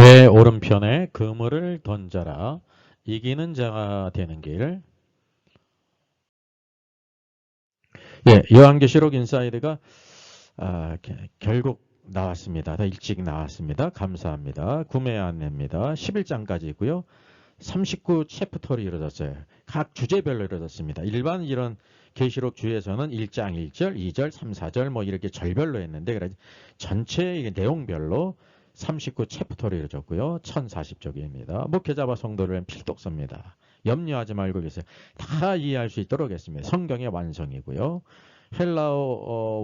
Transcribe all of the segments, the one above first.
배 오른편에 그물을 던져라. 이기는 자가 되는 길. 예, 요한계시록 인사이드가 결국 나왔습니다. 더 일찍 나왔습니다. 감사합니다. 구매 안내입니다. 11장까지 있고요. 39 챕터로 이루어졌어요. 각 주제별로 이루어졌습니다. 일반 이런 계시록 주에서는 1장 1절, 2절, 3, 4절 뭐 이렇게 절별로 했는데 그래 전체 내용별로 39 챕터로 이루어졌고요. 1040쪽입니다. 목회자와 성도를 필독서입니다. 염려하지 말고 계세요. 다 이해할 수 있도록 했습니다. 성경의 완성이고요. 헬라어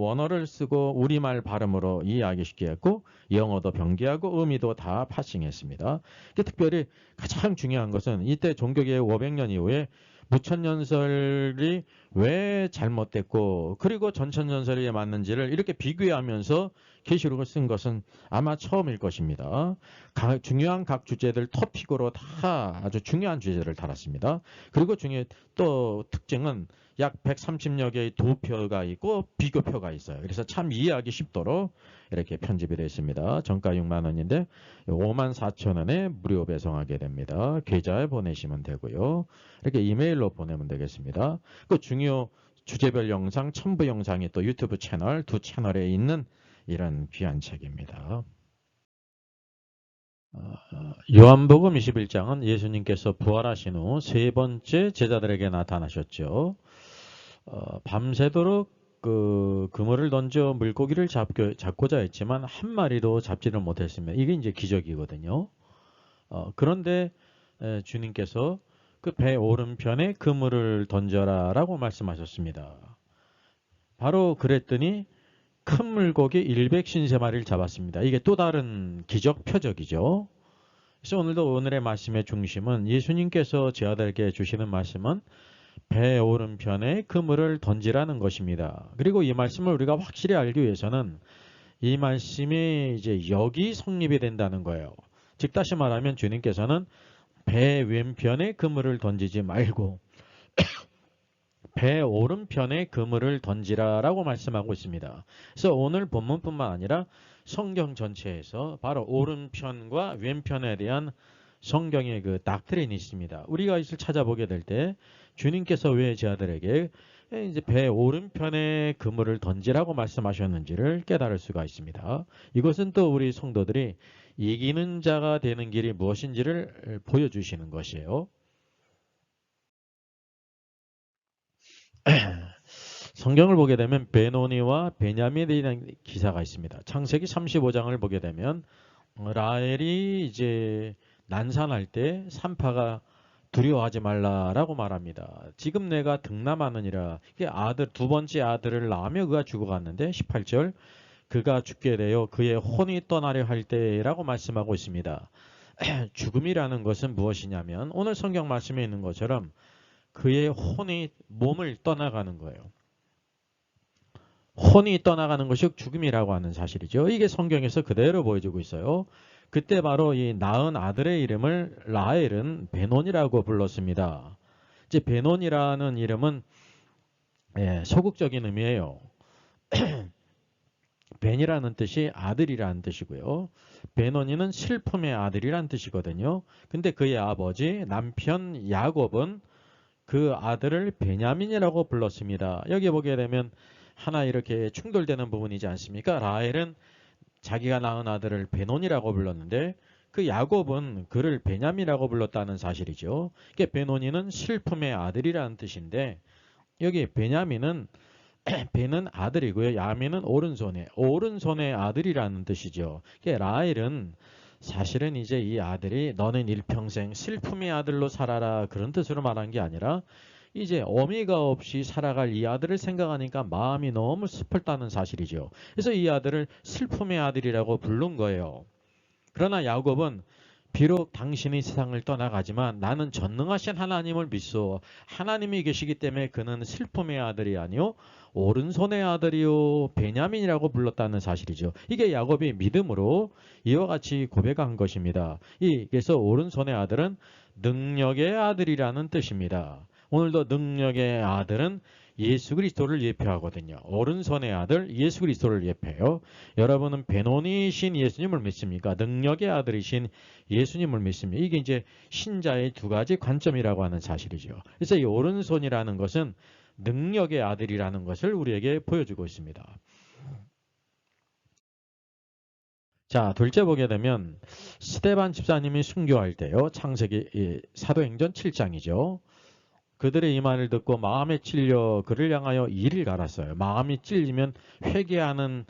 원어를 쓰고 우리말 발음으로 이해하기 쉽게 했고 영어도 병기하고 의미도 다 파싱했습니다. 특별히 가장 중요한 것은 이때 종교개혁 500년 이후에 무천년설이 왜 잘못됐고 그리고 전천년설이 맞는지를 이렇게 비교하면서 계시록을 쓴 것은 아마 처음일 것입니다. 중요한 각 주제들 토픽으로 다 아주 중요한 주제를 달았습니다. 그리고 또 특징은 약 130여 개의 도표가 있고 비교표가 있어요. 그래서 참 이해하기 쉽도록 이렇게 편집이 되어 있습니다. 정가 6만 원인데 5만 4천 원에 무료 배송하게 됩니다. 계좌에 보내시면 되고요. 이렇게 이메일로 보내면 되겠습니다. 그 중요 주제별 영상, 첨부 영상이 또 유튜브 채널, 두 채널에 있는 이런 귀한 책입니다. 요한복음 21장은 예수님께서 부활하신 후 세 번째 제자들에게 나타나셨죠. 밤새도록 그 그물을 던져 물고기를 잡고자 했지만 한 마리도 잡지를 못했습니다. 이게 이제 기적이거든요. 그런데 주님께서 그 배 오른편에 그물을 던져라 라고 말씀하셨습니다. 바로 그랬더니 큰 물고기 150마리를 잡았습니다. 이게 또 다른 기적 표적이죠. 그래서 오늘의 말씀의 중심은 예수님께서 제자들에게 주시는 말씀은 배 오른편에 그물을 던지라는 것입니다. 그리고 이 말씀을 우리가 확실히 알기 위해서는 이 말씀이 이제 여기 성립이 된다는 거예요. 즉 다시 말하면 주님께서는 배 왼편에 그물을 던지지 말고 배 오른편에 그물을 던지라라고 말씀하고 있습니다. 그래서 오늘 본문뿐만 아니라 성경 전체에서 바로 오른편과 왼편에 대한 성경의 그 닥트린이 있습니다. 우리가 이것을 찾아보게 될 때 주님께서 왜 제자들에게 이제 배 오른편에 그물을 던지라고 말씀하셨는지를 깨달을 수가 있습니다. 이것은 또 우리 성도들이 이기는 자가 되는 길이 무엇인지를 보여주시는 것이에요. 성경을 보게 되면 베노니와 베냐민에 대한 기사가 있습니다. 창세기 35장을 보게 되면 라헬이 이제 난산할 때 산파가 두려워하지 말라라고 말합니다. 지금 내가 등남하느니라. 이게 아들 두 번째 아들을 낳으며 그가 죽어갔는데 18절 그가 죽게 되어 그의 혼이 떠나려 할 때라고 말씀하고 있습니다. 죽음이라는 것은 무엇이냐면 오늘 성경 말씀에 있는 것처럼 그의 혼이 몸을 떠나가는 거예요. 혼이 떠나가는 것이 죽음이라고 하는 사실이죠. 이게 성경에서 그대로 보여주고 있어요. 그때 바로 이 낳은 아들의 이름을 라헬은 베논이라고 불렀습니다. 이제 베논이라는 이름은 소극적인 의미예요. 벤이라는 뜻이 아들이라는 뜻이고요. 베논이는 슬픔의 아들이라는 뜻이거든요. 근데 그의 아버지 남편 야곱은 그 아들을 베냐민이라고 불렀습니다. 여기 보게 되면 하나 이렇게 충돌되는 부분이지 않습니까? 라헬은 자기가 낳은 아들을 베논이라고 불렀는데 그 야곱은 그를 베냐민이라고 불렀다는 사실이죠. 이게 베논이는 슬픔의 아들이라는 뜻인데 여기 베냐민은 베는 아들이고요. 야민은 오른손의 아들이라는 뜻이죠. 이게 라헬은 사실은 이제 이 아들이 너는 일평생 슬픔의 아들로 살아라 그런 뜻으로 말한 게 아니라 이제 어미가 없이 살아갈 이 아들을 생각하니까 마음이 너무 슬펐다는 사실이죠. 그래서 이 아들을 슬픔의 아들이라고 부른 거예요. 그러나 야곱은 비록 당신이 세상을 떠나가지만 나는 전능하신 하나님을 믿소. 하나님이 계시기 때문에 그는 슬픔의 아들이 아니요 오른손의 아들이요 베냐민이라고 불렀다는 사실이죠. 이게 야곱이 믿음으로 이와 같이 고백한 것입니다. 그래서 오른손의 아들은 능력의 아들이라는 뜻입니다. 오늘도 능력의 아들은 예수 그리스도를 예표하거든요. 오른손의 아들 예수 그리스도를 예표해요. 여러분은 변호니신 예수님을 믿습니까? 능력의 아들이신 예수님을 믿습니까? 이게 이제 신자의 두 가지 관점이라고 하는 사실이죠. 그래서 이 오른손이라는 것은 능력의 아들이라는 것을 우리에게 보여주고 있습니다. 자, 둘째 보게 되면 스데반 집사님이 순교할 때요. 창세기 사도행전 7장이죠. 그들의 이 말을 듣고 마음에 찔려 그를 향하여 이를 갈았어요. 마음이 찔리면 회개하는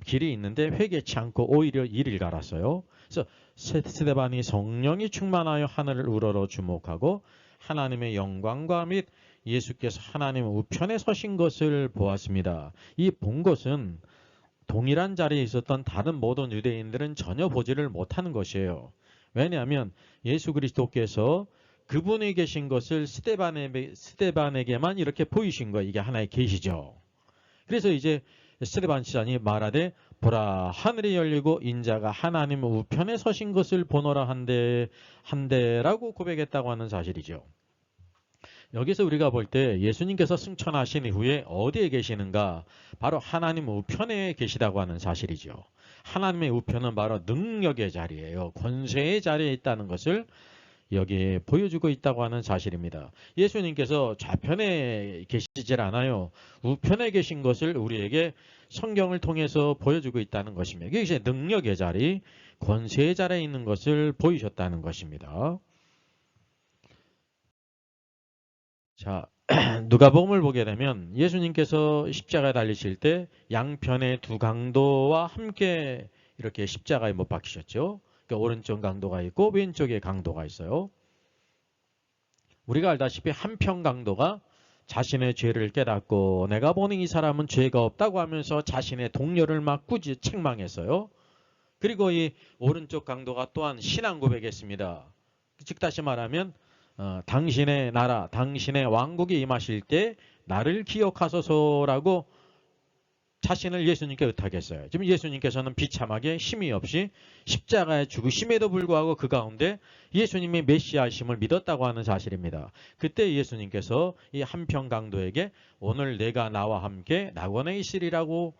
길이 있는데 회개치 않고 오히려 이를 갈았어요. 그래서 스데반이 성령이 충만하여 하늘을 우러러 주목하고 하나님의 영광과 및 예수께서 하나님 우편에 서신 것을 보았습니다. 이 본 것은 동일한 자리에 있었던 다른 모든 유대인들은 전혀 보지를 못하는 것이에요. 왜냐하면 예수 그리스도께서 그분이 계신 것을 스데반에게만 이렇게 보이신 거예요. 이게 하나의 계시죠. 그래서 이제 스데반 시장이 말하되 보라 하늘이 열리고 인자가 하나님 우편에 서신 것을 보노라 한데라고 고백했다고 하는 사실이죠. 여기서 우리가 볼 때 예수님께서 승천하신 이후에 어디에 계시는가? 바로 하나님 우편에 계시다고 하는 사실이죠. 하나님의 우편은 바로 능력의 자리예요. 권세의 자리에 있다는 것을 여기에 보여주고 있다고 하는 사실입니다. 예수님께서 좌편에 계시질 않아요. 우편에 계신 것을 우리에게 성경을 통해서 보여주고 있다는 것입니다. 이게 이제 능력의 자리, 권세의 자리에 있는 것을 보이셨다는 것입니다. 자, 누가복음을 보게 되면 예수님께서 십자가에 달리실 때 양편의 두 강도와 함께 이렇게 십자가에 못 박히셨죠. 그러니까 오른쪽 강도가 있고 왼쪽에 강도가 있어요. 우리가 알다시피 한편 강도가 자신의 죄를 깨닫고 내가 보는 이 사람은 죄가 없다고 하면서 자신의 동료를 막 꾸짖 책망했어요. 그리고 이 오른쪽 강도가 또한 신앙 고백했습니다. 즉 다시 말하면 당신의 나라, 당신의 왕국이 임하실 때 나를 기억하소서라고 자신을 예수님께 의탁했어요. 지금 예수님께서는 비참하게 힘이 없이 십자가에 죽으심에도 불구하고 그 가운데 예수님이 메시아심을 믿었다고 하는 사실입니다. 그때 예수님께서 이 한편 강도에게 오늘 내가 나와 함께 낙원에 있으리라고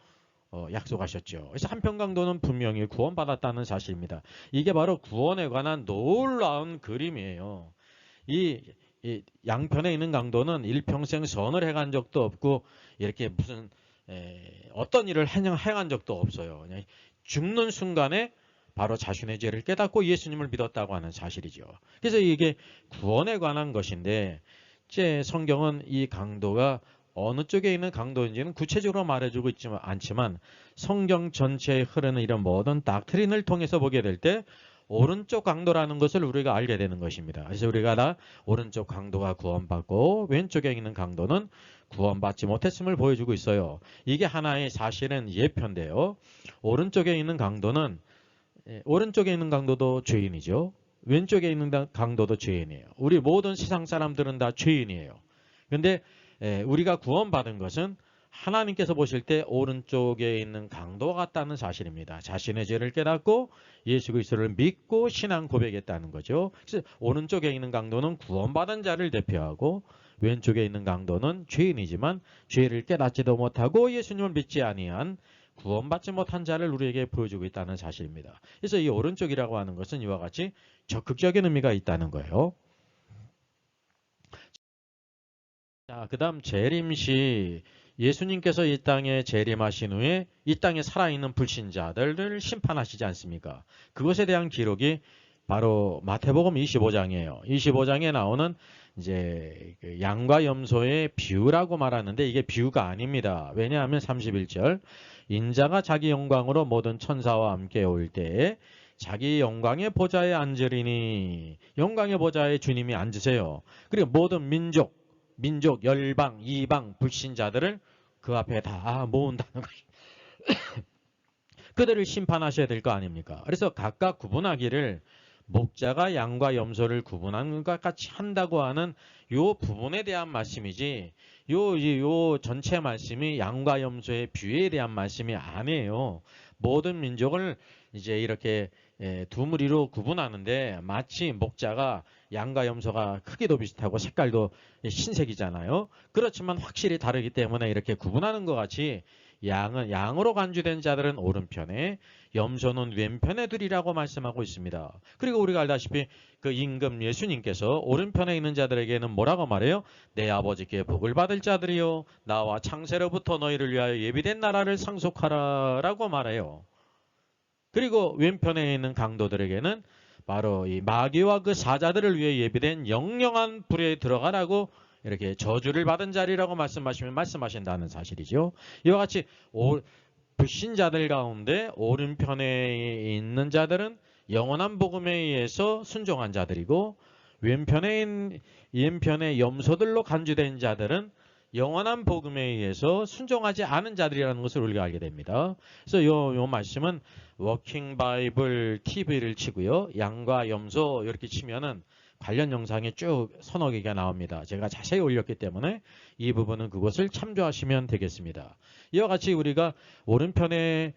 약속하셨죠. 그래서 한편 강도는 분명히 구원받았다는 사실입니다. 이게 바로 구원에 관한 놀라운 그림이에요. 이 양편에 있는 강도는 일평생 선을 행한 적도 없고 이렇게 무슨 어떤 일을 행한 적도 없어요. 그냥 죽는 순간에 바로 자신의 죄를 깨닫고 예수님을 믿었다고 하는 사실이죠. 그래서 이게 구원에 관한 것인데 이제 성경은 이 강도가 어느 쪽에 있는 강도인지는 구체적으로 말해주고 있지만 않지만 성경 전체에 흐르는 이런 모든 닥트린을 통해서 보게 될 때 오른쪽 강도라는 것을 우리가 알게 되는 것입니다. 그래서 우리가 다 오른쪽 강도가 구원받고 왼쪽에 있는 강도는 구원받지 못했음을 보여주고 있어요. 이게 하나의 사실은 예표인데요. 오른쪽에 있는 강도는 오른쪽에 있는 강도도 죄인이죠. 왼쪽에 있는 강도도 죄인이에요. 우리 모든 세상 사람들은 다 죄인이에요. 그런데 우리가 구원받은 것은 하나님께서 보실 때 오른쪽에 있는 강도와 같다는 사실입니다. 자신의 죄를 깨닫고 예수 그리스도를 믿고 신앙 고백했다는 거죠. 그래서 오른쪽에 있는 강도는 구원받은 자를 대표하고 왼쪽에 있는 강도는 죄인이지만 죄를 깨닫지도 못하고 예수님을 믿지 아니한 구원받지 못한 자를 우리에게 보여주고 있다는 사실입니다. 그래서 이 오른쪽이라고 하는 것은 이와 같이 적극적인 의미가 있다는 거예요. 자, 그 다음 재림시 예수님께서 이 땅에 재림하신 후에 이 땅에 살아있는 불신자들을 심판하시지 않습니까? 그것에 대한 기록이 바로 마태복음 25장이에요. 25장에 나오는 이제 양과 염소의 비유라고 말하는데 이게 비유가 아닙니다. 왜냐하면 31절 인자가 자기 영광으로 모든 천사와 함께 올 때에 자기 영광의 보좌에 앉으리니 영광의 보좌에 주님이 앉으세요. 그리고 모든 민족, 열방, 이방, 불신자들을 그 앞에 다 모은다는 것이 그들을 심판하셔야 될 거 아닙니까? 그래서 각각 구분하기를 목자가 양과 염소를 구분하는 것 같이 한다고 하는 요 부분에 대한 말씀이지 요 전체 말씀이 양과 염소의 비유에 대한 말씀이 아니에요. 모든 민족을 이제 이렇게 두 무리로 구분하는데 마치 목자가 양과 염소가 크기도 비슷하고 색깔도 흰색이잖아요. 그렇지만 확실히 다르기 때문에 이렇게 구분하는 것 같이 양으로 간주된 자들은 오른편에, 염소는 왼편에 두리라고 말씀하고 있습니다. 그리고 우리가 알다시피 그 임금 예수님께서 오른편에 있는 자들에게는 뭐라고 말해요? 내 아버지께 복을 받을 자들이요 나와 창세로부터 너희를 위하여 예비된 나라를 상속하라 라고 말해요. 그리고 왼편에 있는 강도들에게는 바로 이 마귀와 그 사자들을 위해 예비된 영영한 불에 들어가라고 이렇게 저주를 받은 자리라고 말씀하신다는 사실이죠. 이와 같이 불신자들 가운데 오른편에 있는 자들은 영원한 복음에 의해서 순종한 자들이고 왼편에 염소들로 간주된 자들은 영원한 복음에 의해서 순종하지 않은 자들이라는 것을 우리가 알게 됩니다. 그래서 요 말씀은 워킹 바이블 TV를 치고요. 양과 염소 이렇게 치면은 관련 영상이 쭉 서너 개가 나옵니다. 제가 자세히 올렸기 때문에 이 부분은 그것을 참조하시면 되겠습니다. 이와 같이 우리가 오른편에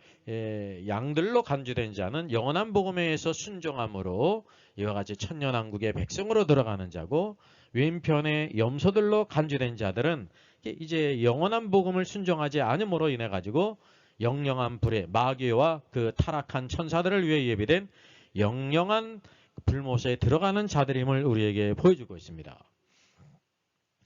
양들로 간주된 자는 영원한 복음에 의해서 순종함으로 이와 같이 천년왕국의 백성으로 들어가는 자고, 왼편에 염소들로 간주된 자들은 이제 영원한 복음을 순종하지 않음으로 인해 가지고 영영한 불에 마귀와 그 타락한 천사들을 위해 예비된 영영한 불못에 들어가는 자들임을 우리에게 보여주고 있습니다.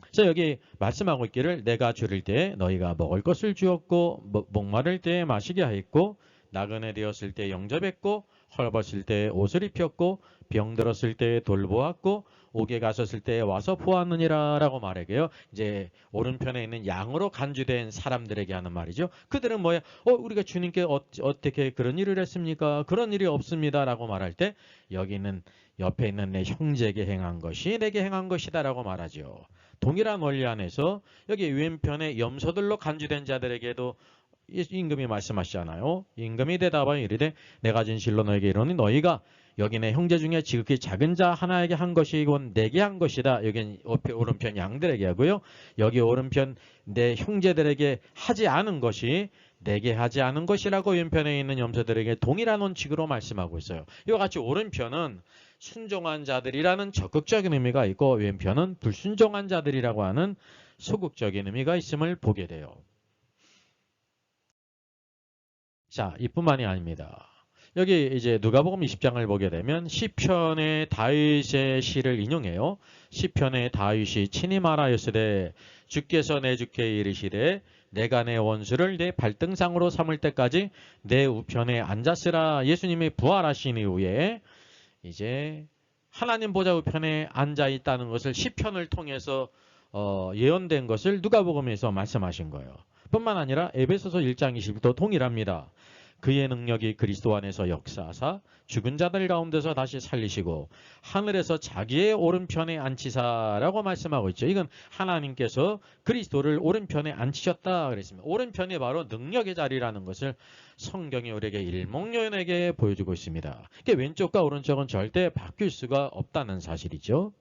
그래서 여기 말씀하고 있기를 내가 줄일 때 너희가 먹을 것을 주었고 목마를 때 마시게 하였고 나그네 되었을 때 영접했고 헐벗을 때 옷을 입혔고 병들었을 때 돌보았고 옥에 갔었을 때 와서 보았느니라 라고 말하게요. 이제 오른편에 있는 양으로 간주된 사람들에게 하는 말이죠. 그들은 뭐야? 우리가 주님께 어떻게 그런 일을 했습니까? 그런 일이 없습니다 라고 말할 때 여기는 옆에 있는 내 형제에게 행한 것이 내게 행한 것이다 라고 말하죠. 동일한 원리 안에서 여기 왼편에 염소들로 간주된 자들에게도 임금이 말씀하시잖아요. 임금이 대답하여 이르되 내가 진실로 너에게 이르노니 너희가 여기 내 형제 중에 지극히 작은 자 하나에게 한 것이고 내게 한 것이다. 여기 오른편 양들에게 하고요. 여기 오른편 내 형제들에게 하지 않은 것이 내게 하지 않은 것이라고 왼편에 있는 염소들에게 동일한 원칙으로 말씀하고 있어요. 이와 같이 오른편은 순종한 자들이라는 적극적인 의미가 있고 왼편은 불순종한 자들이라고 하는 소극적인 의미가 있음을 보게 돼요. 자, 이뿐만이 아닙니다. 여기 이제 누가복음 20장을 보게 되면 시편의 다윗의 시를 인용해요. 시편의 다윗이 친히 말하였으되 주께서 내 주께 이르시되 내가 내 원수를 내 발등상으로 삼을 때까지 내 우편에 앉았으라. 예수님이 부활하신 이후에 이제 하나님 보좌 우편에 앉아 있다는 것을 시편을 통해서 예언된 것을 누가복음에서 말씀하신 거예요. 뿐만 아니라 에베소서 1장 20도 동일합니다. 그의 능력이 그리스도 안에서 역사하사 죽은 자들 가운데서 다시 살리시고 하늘에서 자기의 오른편에 앉히사라고 말씀하고 있죠. 이건 하나님께서 그리스도를 오른편에 앉히셨다 그랬습니다. 오른편이 바로 능력의 자리라는 것을 성경이 우리에게 일목요연하게 보여주고 있습니다. 왼쪽과 오른쪽은 절대 바뀔 수가 없다는 사실이죠.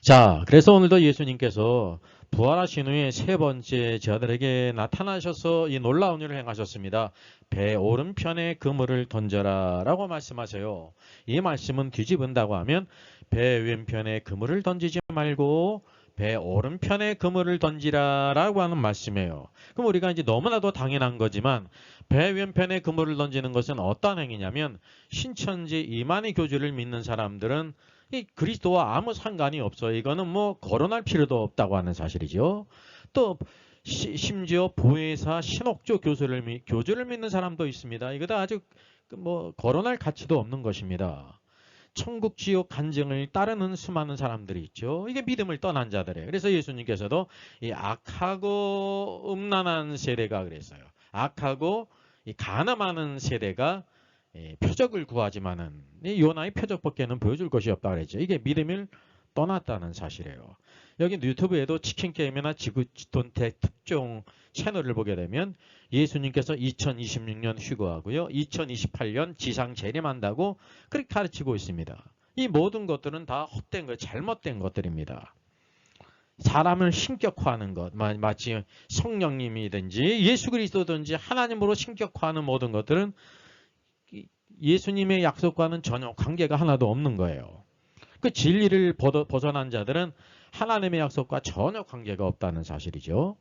자, 그래서 오늘도 예수님께서 부활하신 후에 세 번째 저들에게 나타나셔서 이 놀라운 일을 행하셨습니다. 배 오른편에 그물을 던져라 라고 말씀하세요. 이 말씀은 뒤집은다고 하면 배 왼편에 그물을 던지지 말고 배 오른편에 그물을 던지라 라고 하는 말씀이에요. 그럼 우리가 이제 너무나도 당연한 거지만 배 왼편에 그물을 던지는 것은 어떤 행위냐면 신천지 이만희 교주를 믿는 사람들은 이 그리스도와 아무 상관이 없어요. 이거는 뭐 거론할 필요도 없다고 하는 사실이죠. 또 심지어 보혜사 신옥조 교주를 믿는 사람도 있습니다. 이거 다 아주 뭐 거론할 가치도 없는 것입니다. 천국 지옥 간증을 따르는 수많은 사람들이 있죠. 이게 믿음을 떠난 자들이에요. 그래서 예수님께서도 이 악하고 음란한 세대가 그랬어요. 악하고 이 간음하는 세대가 표적을 구하지만은 요나의 표적밖에는 보여줄 것이 없다 그랬죠. 이게 믿음을 떠났다는 사실이에요. 여기 유튜브에도 치킨게임이나 지구촌 특종 채널을 보게 되면 예수님께서 2026년 휴거하고요. 2028년 지상 재림한다고 그렇게 가르치고 있습니다. 이 모든 것들은 다 헛된 것, 잘못된 것들입니다. 사람을 신격화하는 것, 마치 성령님이든지 예수 그리스도든지 하나님으로 신격화하는 모든 것들은 예수님의 약속과는 전혀 관계가 하나도 없는 거예요. 그 진리를 벗어난 자들은 하나님의 약속과 전혀 관계가 없다는 사실이죠.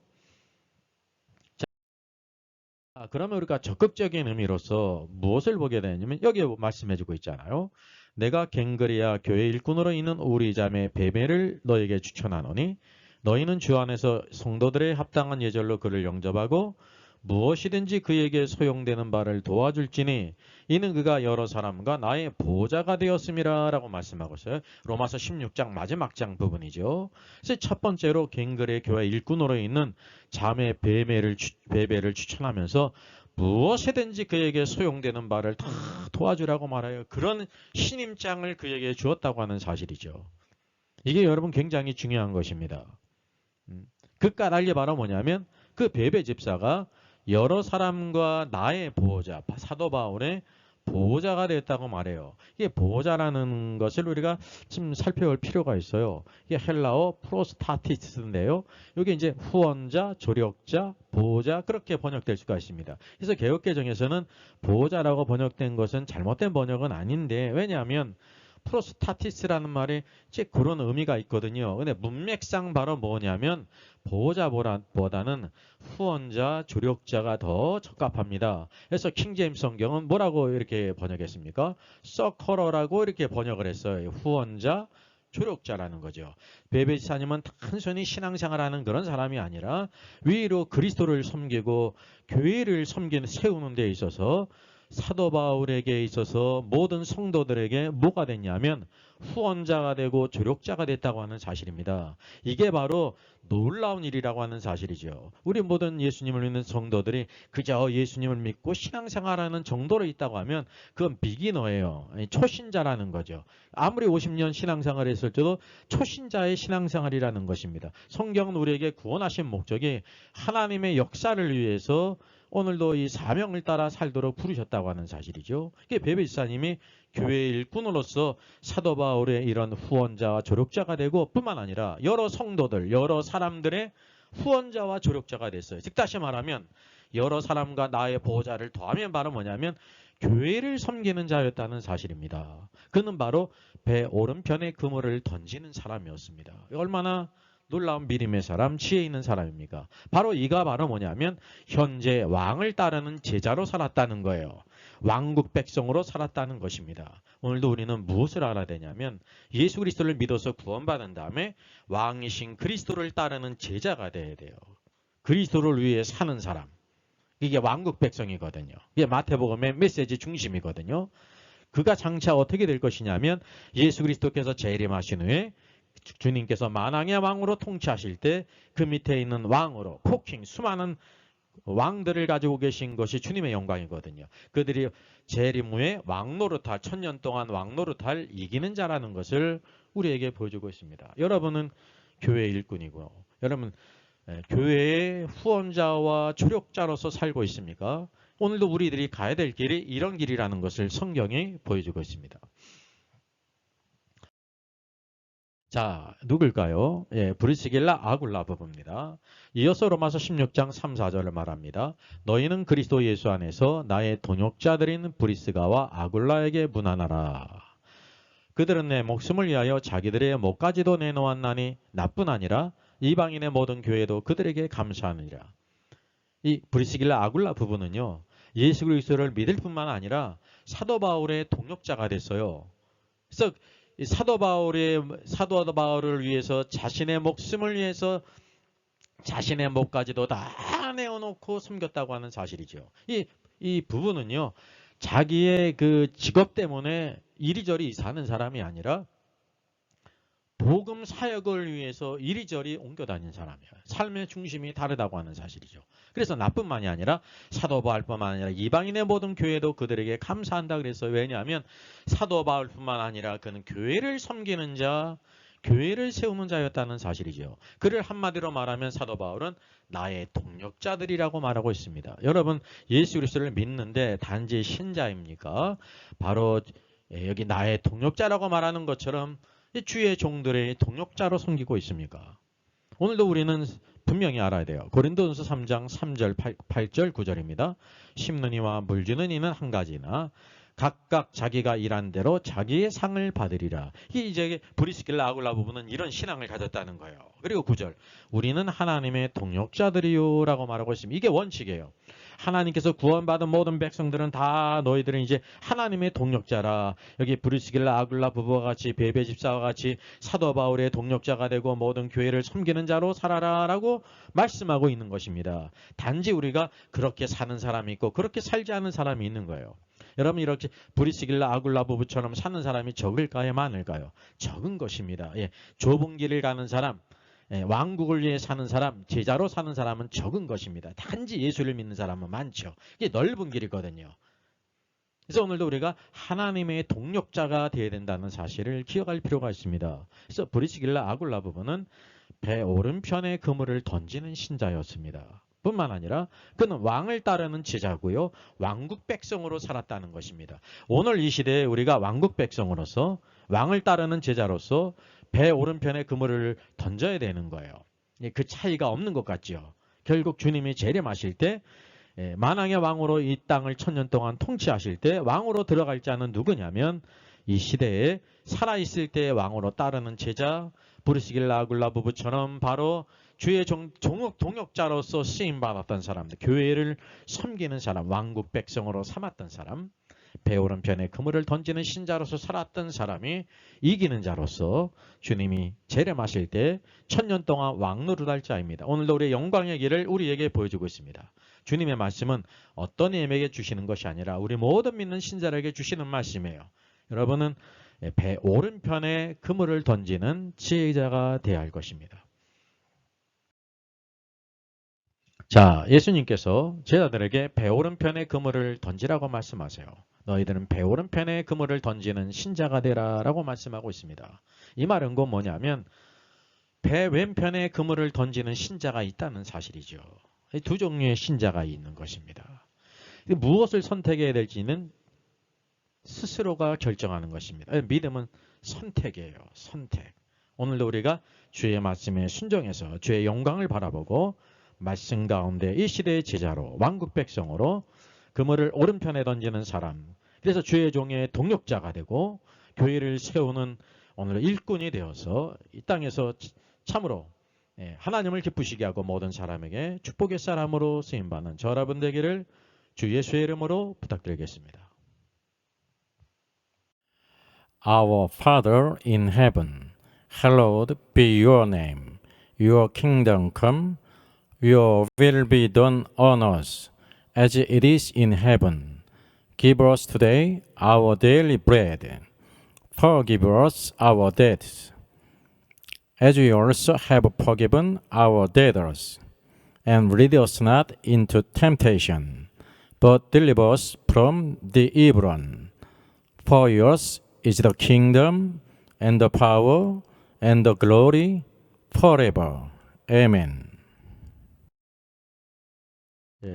자, 그러면 우리가 적극적인 의미로서 무엇을 보게 되냐면 여기에 말씀해주고 있잖아요. 내가 갱그리아 교회 일꾼으로 있는 우리 자매 베베를 너에게 추천하노니 너희는 주 안에서 성도들의 합당한 예절로 그를 영접하고 무엇이든지 그에게 소용되는 바를 도와줄지니 이는 그가 여러 사람과 나의 보호자가 되었음이라 라고 말씀하고 있어요. 로마서 16장 마지막 장 부분이죠. 그래서 첫 번째로 갱그리아 교회 일꾼으로 있는 자매 베베를 추천하면서 무엇이든지 그에게 소용되는 바를 다 도와주라고 말해요. 그런 신임장을 그에게 주었다고 하는 사실이죠. 이게 여러분 굉장히 중요한 것입니다. 그 까닭이 바로 뭐냐면 그 베베 집사가 여러 사람과 나의 보호자, 사도 바울의 보호자가 됐다고 말해요. 이게 보호자라는 것을 우리가 좀 살펴볼 필요가 있어요. 이게 헬라어 프로스타티스인데요. 이게 이제 후원자, 조력자, 보호자 그렇게 번역될 수가 있습니다. 그래서 개역개정에서는 보호자라고 번역된 것은 잘못된 번역은 아닌데 왜냐하면 프로스타티스라는 말이 제 그런 의미가 있거든요. 근데 문맥상 바로 뭐냐면 보호자보다는 후원자, 조력자가 더 적합합니다. 그래서 킹제임스 성경은 뭐라고 이렇게 번역했습니까? 서커러라고 이렇게 번역을 했어요. 후원자, 조력자라는 거죠. 베베 지사님은 단순히 신앙생활하는 그런 사람이 아니라 위로 그리스도를 섬기고 교회를 세우는 데 있어서 사도 바울에게 있어서 모든 성도들에게 뭐가 됐냐면 후원자가 되고 조력자가 됐다고 하는 사실입니다. 이게 바로 놀라운 일이라고 하는 사실이죠. 우리 모든 예수님을 믿는 성도들이 그저 예수님을 믿고 신앙생활하는 정도로 있다고 하면 그건 비기너예요. 초신자라는 거죠. 아무리 50년 신앙생활을 했을 때도 초신자의 신앙생활이라는 것입니다. 성경은 우리에게 구원하신 목적이 하나님의 역사를 위해서 오늘도 이 사명을 따라 살도록 부르셨다고 하는 사실이죠. 이게 베베 지사님이 교회의 일꾼으로서 사도 바울의 이런 후원자와 조력자가 되고 뿐만 아니라 여러 성도들, 여러 사람들의 후원자와 조력자가 됐어요. 즉 다시 말하면 여러 사람과 나의 보호자를 더하면 바로 뭐냐면 교회를 섬기는 자였다는 사실입니다. 그는 바로 배 오른편에 그물을 던지는 사람이었습니다. 얼마나 놀라운 믿음의 사람, 지혜 있는 사람입니까? 바로 이가 바로 뭐냐면 현재 왕을 따르는 제자로 살았다는 거예요. 왕국 백성으로 살았다는 것입니다. 오늘도 우리는 무엇을 알아야 되냐면 예수 그리스도를 믿어서 구원받은 다음에 왕이신 그리스도를 따르는 제자가 돼야 돼요. 그리스도를 위해 사는 사람. 이게 왕국 백성이거든요. 이게 마태복음의 메시지 중심이거든요. 그가 장차 어떻게 될 것이냐면 예수 그리스도께서 재림하신 후에 주님께서 만왕의 왕으로 통치하실 때 그 밑에 있는 왕으로 포킹 수많은 왕들을 가지고 계신 것이 주님의 영광이거든요. 그들이 재림 후에 왕노릇할 천년 동안 왕노릇할 이기는 자라는 것을 우리에게 보여주고 있습니다. 여러분은 교회 일꾼이고 여러분 교회의 후원자와 조력자로서 살고 있습니까? 오늘도 우리들이 가야 될 길이 이런 길이라는 것을 성경이 보여주고 있습니다. 자, 누굴까요? 예, 브리스길라 아굴라 부부입니다. 이어서 로마서 16장 3, 4절을 말합니다. 너희는 그리스도 예수 안에서 나의 동역자들인 브리스가와 아굴라에게 문안하라. 그들은 내 목숨을 위하여 자기들의 목까지도 내놓았나니 나뿐 아니라 이방인의 모든 교회도 그들에게 감사하느니라. 이 브리스길라 아굴라 부부는요. 예수 그리스도를 믿을 뿐만 아니라 사도 바울의 동역자가 됐어요. 그래서 사도 바울을 위해서 자신의 목숨을 위해서 자신의 목까지도 다 내어놓고 숨겼다고 하는 사실이죠. 이 부부는요, 자기의 그 직업 때문에 이리저리 사는 사람이 아니라 복음 사역을 위해서 이리저리 옮겨 다니는 사람이에요. 삶의 중심이 다르다고 하는 사실이죠. 그래서 나뿐만이 아니라 사도 바울뿐만 아니라 이방인의 모든 교회도 그들에게 감사한다 그랬어요. 왜냐하면 사도 바울뿐만 아니라 그는 교회를 섬기는 자, 교회를 세우는 자였다는 사실이죠. 그를 한마디로 말하면 사도 바울은 나의 동역자들이라고 말하고 있습니다. 여러분 예수 그리스도를 믿는데 단지 신자입니까? 바로 여기 나의 동역자라고 말하는 것처럼 주의 종들의 동역자로 섬기고 있습니까? 오늘도 우리는 분명히 알아야 돼요. 고린도전서 3장 3절 8절 9절입니다. 심는 이와 물주는 이는 한 가지나 각각 자기가 일한 대로 자기의 상을 받으리라. 이제 브리스길라 아굴라 부부는 이런 신앙을 가졌다는 거예요. 그리고 9절 우리는 하나님의 동역자들이요 라고 말하고 있습니다. 이게 원칙이에요. 하나님께서 구원받은 모든 백성들은 다 너희들은 이제 하나님의 동역자라. 여기 브리스길라 아굴라 부부와 같이 베베 집사와 같이 사도 바울의 동역자가 되고 모든 교회를 섬기는 자로 살아라 라고 말씀하고 있는 것입니다. 단지 우리가 그렇게 사는 사람이 있고 그렇게 살지 않는 사람이 있는 거예요. 여러분 이렇게 브리스길라 아굴라 부부처럼 사는 사람이 적을까요 많을까요? 적은 것입니다. 예, 좁은 길을 가는 사람, 왕국을 위해 사는 사람, 제자로 사는 사람은 적은 것입니다. 단지 예수를 믿는 사람은 많죠. 이게 넓은 길이거든요. 그래서 오늘도 우리가 하나님의 동력자가 되어야 된다는 사실을 기억할 필요가 있습니다. 그래서 브리스길라 아굴라 부부는 배 오른편에 그물을 던지는 신자였습니다. 뿐만 아니라 그는 왕을 따르는 제자고요. 왕국 백성으로 살았다는 것입니다. 오늘 이 시대에 우리가 왕국 백성으로서 왕을 따르는 제자로서 배 오른편에 그물을 던져야 되는 거예요. 그 차이가 없는 것 같죠. 결국 주님이 재림하실 때 만왕의 왕으로 이 땅을 1000년 동안 통치하실 때 왕으로 들어갈 자는 누구냐면 이 시대에 살아있을 때 왕으로 따르는 제자 브리스길라 아굴라 부부처럼 바로 주의 동역자로서 쓰임받았던 사람들, 교회를 섬기는 사람, 왕국 백성으로 삼았던 사람, 배 오른편에 그물을 던지는 신자로서 살았던 사람이 이기는 자로서 주님이 재림하실 때 1000년 동안 왕노릇할 자입니다. 오늘도 우리의 영광의 길을 우리에게 보여주고 있습니다. 주님의 말씀은 어떤 이에게 주시는 것이 아니라 우리 모든 믿는 신자에게 주시는 말씀이에요. 여러분은 배 오른편에 그물을 던지는 지혜자가 되어야 할 것입니다. 자, 예수님께서 제자들에게 배 오른편에 그물을 던지라고 말씀하세요. 너희들은 배 오른편에 그물을 던지는 신자가 되라 라고 말씀하고 있습니다. 이 말은 곧 뭐냐면 배 왼편에 그물을 던지는 신자가 있다는 사실이죠. 두 종류의 신자가 있는 것입니다. 무엇을 선택해야 될지는 스스로가 결정하는 것입니다. 믿음은 선택이에요. 선택. 오늘도 우리가 주의 말씀에 순종해서 주의 영광을 바라보고 말씀 가운데 이 시대의 제자로 왕국 백성으로 그물을 오른편에 던지는 사람, 그래서 주의 종의 동역자가 되고 교회를 세우는 오늘 일꾼이 되어서 이 땅에서 참으로 하나님을 기쁘시게 하고 모든 사람에게 축복의 사람으로 쓰임받는 저 여러분 되기를 주 예수의 이름으로 부탁드리겠습니다. Our Father in heaven, hallowed be your name. Your kingdom come. Your will be done on earth as it is in heaven. Give us today our daily bread. Forgive us our debts, as we also have forgiven our debtors. And lead us not into temptation, but deliver us from the evil one. For yours is the kingdom, and the power, and the glory, forever. Amen.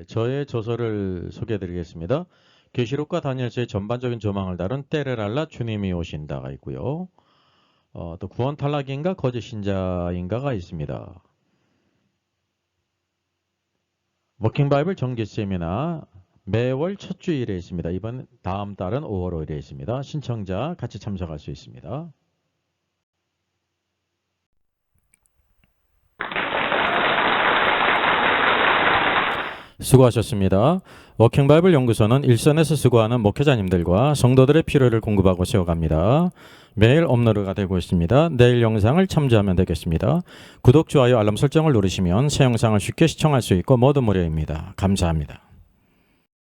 저의 저서를 소개해드리겠습니다. 계시록과 다니엘서의 전반적인 조망을 다룬 때를 알라 주님이 오신다가 있고요. 또 구원 탈락인가 거짓 신자인가가 있습니다. 워킹 바이블 정기 세미나 매월 첫 주일에 있습니다. 다음 달은 5월 5일에 있습니다. 신청자 같이 참석할 수 있습니다. 수고하셨습니다. 워킹 바이블 연구소는 일선에서 수고하는 목회자님들과 성도들의 필요를 공급하고 세워갑니다. 매일 업로드가 되고 있습니다. 내일 영상을 참조하면 되겠습니다. 구독, 좋아요, 알람 설정을 누르시면 새 영상을 쉽게 시청할 수 있고 모두 무료입니다. 감사합니다.